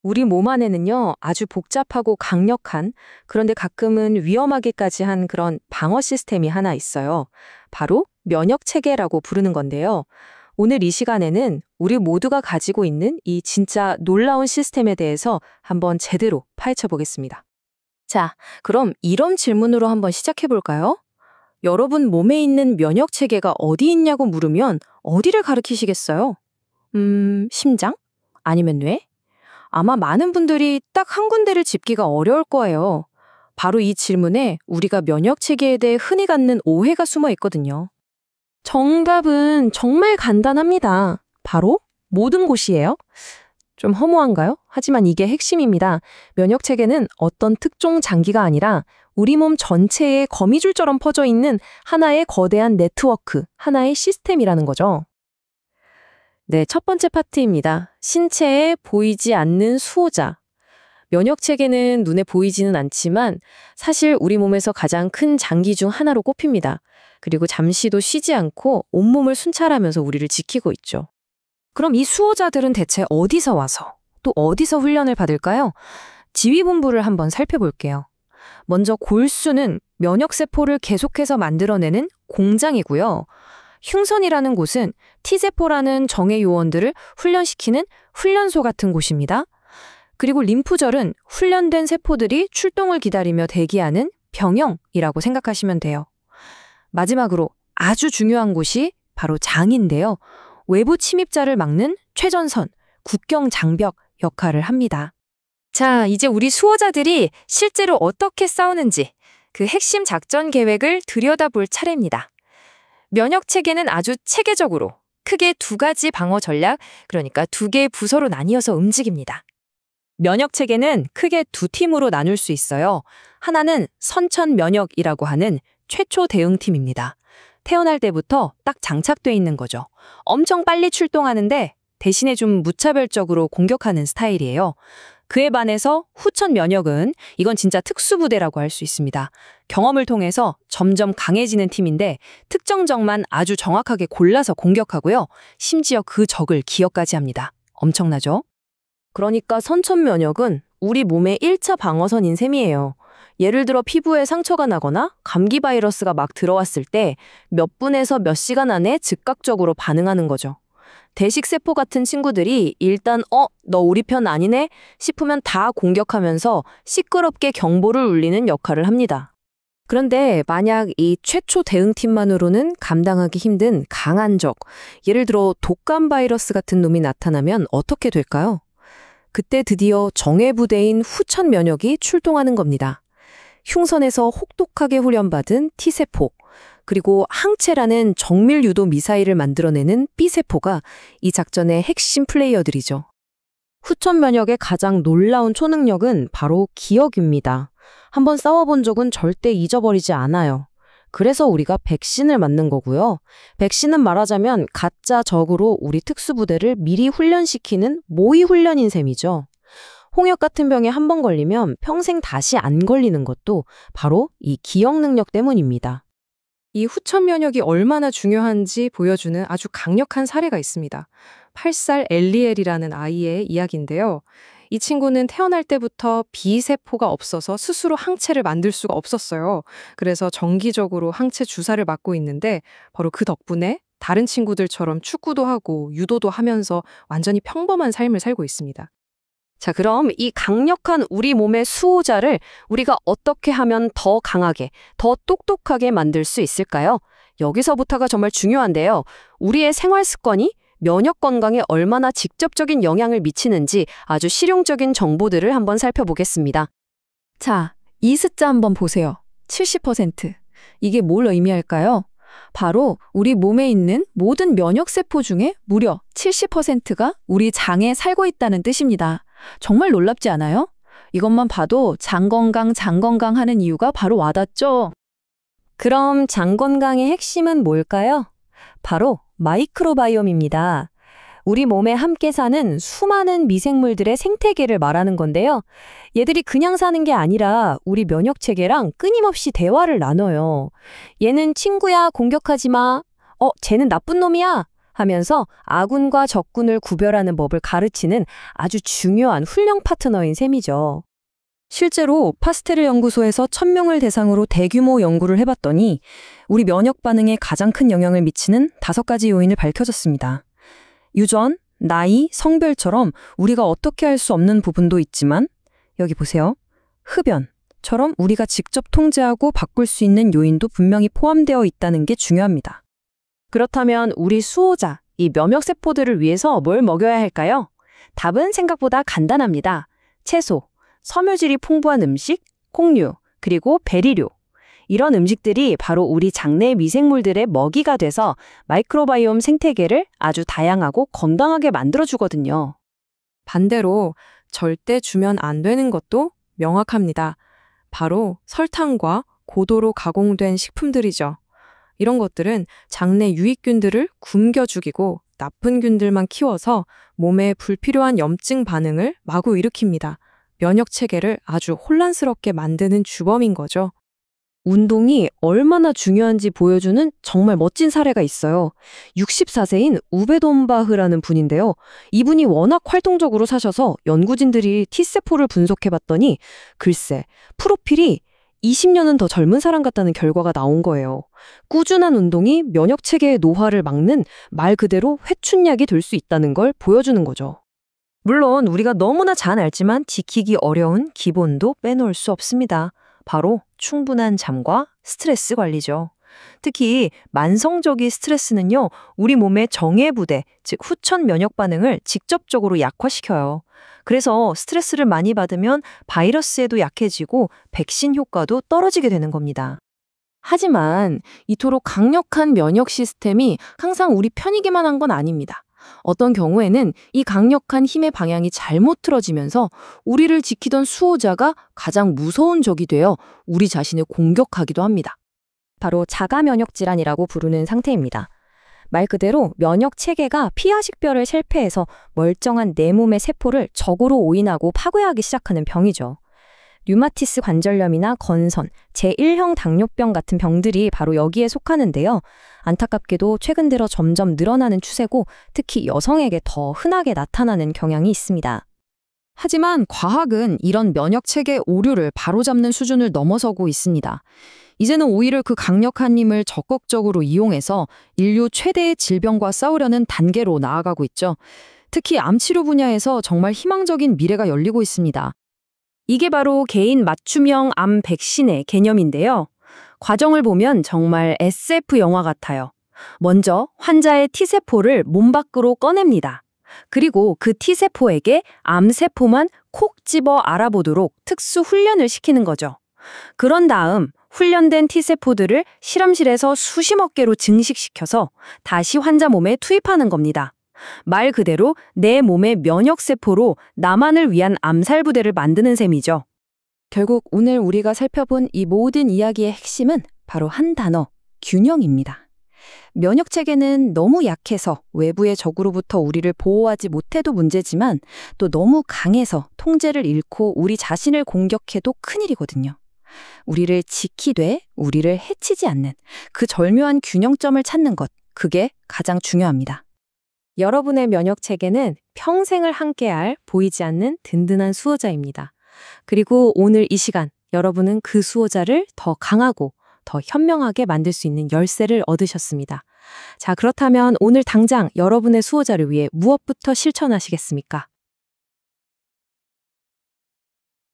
우리 몸 안에는요, 아주 복잡하고 강력한, 그런데 가끔은 위험하기까지 한 그런 방어 시스템이 하나 있어요. 바로 면역 체계라고 부르는 건데요. 오늘 이 시간에는 우리 모두가 가지고 있는 이 진짜 놀라운 시스템에 대해서 한번 제대로 파헤쳐 보겠습니다. 자, 그럼 이런 질문으로 한번 시작해 볼까요? 여러분 몸에 있는 면역 체계가 어디 있냐고 물으면 어디를 가리키시겠어요? 심장? 아니면 뇌? 아마 많은 분들이 딱 한 군데를 짚기가 어려울 거예요. 바로 이 질문에 우리가 면역 체계에 대해 흔히 갖는 오해가 숨어 있거든요. 정답은 정말 간단합니다. 바로 모든 곳이에요. 좀 허무한가요? 하지만 이게 핵심입니다. 면역 체계는 어떤 특정 장기가 아니라 우리 몸 전체에 거미줄처럼 퍼져 있는 하나의 거대한 네트워크, 하나의 시스템이라는 거죠. 네, 첫 번째 파트입니다. 신체에 보이지 않는 수호자. 면역 체계는 눈에 보이지는 않지만 사실 우리 몸에서 가장 큰 장기 중 하나로 꼽힙니다. 그리고 잠시도 쉬지 않고 온몸을 순찰하면서 우리를 지키고 있죠. 그럼 이 수호자들은 대체 어디서 와서 또 어디서 훈련을 받을까요? 지휘본부를 한번 살펴볼게요. 먼저 골수는 면역세포를 계속해서 만들어내는 공장이고요. 흉선이라는 곳은 T세포라는 정예 요원들을 훈련시키는 훈련소 같은 곳입니다. 그리고 림프절은 훈련된 세포들이 출동을 기다리며 대기하는 병영이라고 생각하시면 돼요. 마지막으로 아주 중요한 곳이 바로 장인데요. 외부 침입자를 막는 최전선, 국경 장벽 역할을 합니다. 자, 이제 우리 수호자들이 실제로 어떻게 싸우는지 그 핵심 작전 계획을 들여다볼 차례입니다. 면역 체계는 아주 체계적으로 크게 두 가지 방어 전략, 그러니까 두 개의 부서로 나뉘어서 움직입니다. 면역 체계는 크게 두 팀으로 나눌 수 있어요. 하나는 선천 면역이라고 하는 최초 대응팀입니다. 태어날 때부터 딱 장착돼 있는 거죠. 엄청 빨리 출동하는데 대신에 좀 무차별적으로 공격하는 스타일이에요. 그에 반해서 후천 면역은 이건 진짜 특수부대라고 할 수 있습니다. 경험을 통해서 점점 강해지는 팀인데 특정 적만 아주 정확하게 골라서 공격하고요. 심지어 그 적을 기억까지 합니다. 엄청나죠? 그러니까 선천 면역은 우리 몸의 1차 방어선인 셈이에요. 예를 들어 피부에 상처가 나거나 감기 바이러스가 막 들어왔을 때 몇 분에서 몇 시간 안에 즉각적으로 반응하는 거죠. 대식세포 같은 친구들이 일단 너 우리 편 아니네 싶으면 다 공격하면서 시끄럽게 경보를 울리는 역할을 합니다. 그런데 만약 이 최초 대응팀만으로는 감당하기 힘든 강한 적, 예를 들어 독감 바이러스 같은 놈이 나타나면 어떻게 될까요? 그때 드디어 정예부대인 후천 면역이 출동하는 겁니다. 흉선에서 혹독하게 훈련받은 T세포, 그리고 항체라는 정밀 유도 미사일을 만들어내는 B세포가 이 작전의 핵심 플레이어들이죠. 후천 면역의 가장 놀라운 초능력은 바로 기억입니다. 한번 싸워본 적은 절대 잊어버리지 않아요. 그래서 우리가 백신을 맞는 거고요. 백신은 말하자면 가짜 적으로 우리 특수부대를 미리 훈련시키는 모의 훈련인 셈이죠. 홍역 같은 병에 한 번 걸리면 평생 다시 안 걸리는 것도 바로 이 기억 능력 때문입니다. 이 후천 면역이 얼마나 중요한지 보여주는 아주 강력한 사례가 있습니다. 8살 엘리엘이라는 아이의 이야기인데요. 이 친구는 태어날 때부터 B세포가 없어서 스스로 항체를 만들 수가 없었어요. 그래서 정기적으로 항체 주사를 맞고 있는데 바로 그 덕분에 다른 친구들처럼 축구도 하고 유도도 하면서 완전히 평범한 삶을 살고 있습니다. 자, 그럼 이 강력한 우리 몸의 수호자를 우리가 어떻게 하면 더 강하게, 더 똑똑하게 만들 수 있을까요? 여기서부터가 정말 중요한데요. 우리의 생활 습관이 면역 건강에 얼마나 직접적인 영향을 미치는지 아주 실용적인 정보들을 한번 살펴보겠습니다. 자, 이 숫자 한번 보세요. 70%. 이게 뭘 의미할까요? 바로 우리 몸에 있는 모든 면역세포 중에 무려 70%가 우리 장에 살고 있다는 뜻입니다. 정말 놀랍지 않아요? 이것만 봐도 장 건강 하는 이유가 바로 와닿죠? 그럼 장 건강의 핵심은 뭘까요? 바로 마이크로바이옴입니다. 우리 몸에 함께 사는 수많은 미생물들의 생태계를 말하는 건데요. 얘들이 그냥 사는 게 아니라 우리 면역체계랑 끊임없이 대화를 나눠요. 얘는 친구야, 공격하지 마. 쟤는 나쁜 놈이야. 하면서 아군과 적군을 구별하는 법을 가르치는 아주 중요한 훈련 파트너인 셈이죠. 실제로 파스테르 연구소에서 1000명을 대상으로 대규모 연구를 해봤더니 우리 면역 반응에 가장 큰 영향을 미치는 5가지 요인을 밝혀졌습니다. 유전, 나이, 성별처럼 우리가 어떻게 할 수 없는 부분도 있지만 여기 보세요. 흡연처럼 우리가 직접 통제하고 바꿀 수 있는 요인도 분명히 포함되어 있다는 게 중요합니다. 그렇다면 우리 수호자, 이 면역세포들을 위해서 뭘 먹여야 할까요? 답은 생각보다 간단합니다. 채소, 섬유질이 풍부한 음식, 콩류, 그리고 베리류. 이런 음식들이 바로 우리 장내 미생물들의 먹이가 돼서 마이크로바이옴 생태계를 아주 다양하고 건강하게 만들어주거든요. 반대로 절대 주면 안 되는 것도 명확합니다. 바로 설탕과 고도로 가공된 식품들이죠. 이런 것들은 장내 유익균들을 굶겨 죽이고 나쁜 균들만 키워서 몸에 불필요한 염증 반응을 마구 일으킵니다. 면역 체계를 아주 혼란스럽게 만드는 주범인 거죠. 운동이 얼마나 중요한지 보여주는 정말 멋진 사례가 있어요. 64세인 우베 돈바흐라는 분인데요. 이분이 워낙 활동적으로 사셔서 연구진들이 T세포를 분석해봤더니 글쎄, 프로필이 20년은 더 젊은 사람 같다는 결과가 나온 거예요. 꾸준한 운동이 면역체계의 노화를 막는 말 그대로 회춘약이 될 수 있다는 걸 보여주는 거죠. 물론 우리가 너무나 잘 알지만 지키기 어려운 기본도 빼놓을 수 없습니다. 바로 충분한 잠과 스트레스 관리죠. 특히 만성적인 스트레스는요, 우리 몸의 정예부대, 즉 후천 면역 반응을 직접적으로 약화시켜요. 그래서 스트레스를 많이 받으면 바이러스에도 약해지고 백신 효과도 떨어지게 되는 겁니다. 하지만 이토록 강력한 면역 시스템이 항상 우리 편이기만 한 건 아닙니다. 어떤 경우에는 이 강력한 힘의 방향이 잘못 틀어지면서 우리를 지키던 수호자가 가장 무서운 적이 되어 우리 자신을 공격하기도 합니다. 바로 자가 면역 질환이라고 부르는 상태입니다. 말 그대로 면역 체계가 피하 식별을 실패해서 멀쩡한 내 몸의 세포를 적으로 오인하고 파괴하기 시작하는 병이죠. 류마티스 관절염이나 건선, 제1형 당뇨병 같은 병들이 바로 여기에 속하는데요. 안타깝게도 최근 들어 점점 늘어나는 추세고 특히 여성에게 더 흔하게 나타나는 경향이 있습니다. 하지만 과학은 이런 면역체계 오류를 바로잡는 수준을 넘어서고 있습니다. 이제는 오히려 그 강력한 힘을 적극적으로 이용해서 인류 최대의 질병과 싸우려는 단계로 나아가고 있죠. 특히 암치료 분야에서 정말 희망적인 미래가 열리고 있습니다. 이게 바로 개인 맞춤형 암 백신의 개념인데요. 과정을 보면 정말 SF 영화 같아요. 먼저 환자의 T세포를 몸 밖으로 꺼냅니다. 그리고 그 T세포에게 암세포만 콕 집어 알아보도록 특수 훈련을 시키는 거죠. 그런 다음 훈련된 T세포들을 실험실에서 수십억 개로 증식시켜서 다시 환자 몸에 투입하는 겁니다. 말 그대로 내 몸의 면역세포로 나만을 위한 암살부대를 만드는 셈이죠. 결국 오늘 우리가 살펴본 이 모든 이야기의 핵심은 바로 한 단어, 균형입니다. 면역체계는 너무 약해서 외부의 적으로부터 우리를 보호하지 못해도 문제지만 또 너무 강해서 통제를 잃고 우리 자신을 공격해도 큰일이거든요. 우리를 지키되 우리를 해치지 않는 그 절묘한 균형점을 찾는 것, 그게 가장 중요합니다. 여러분의 면역체계는 평생을 함께할 보이지 않는 든든한 수호자입니다. 그리고 오늘 이 시간 여러분은 그 수호자를 더 강하고 더 현명하게 만들 수 있는 열쇠를 얻으셨습니다. 자, 그렇다면 오늘 당장 여러분의 수호자를 위해 무엇부터 실천하시겠습니까?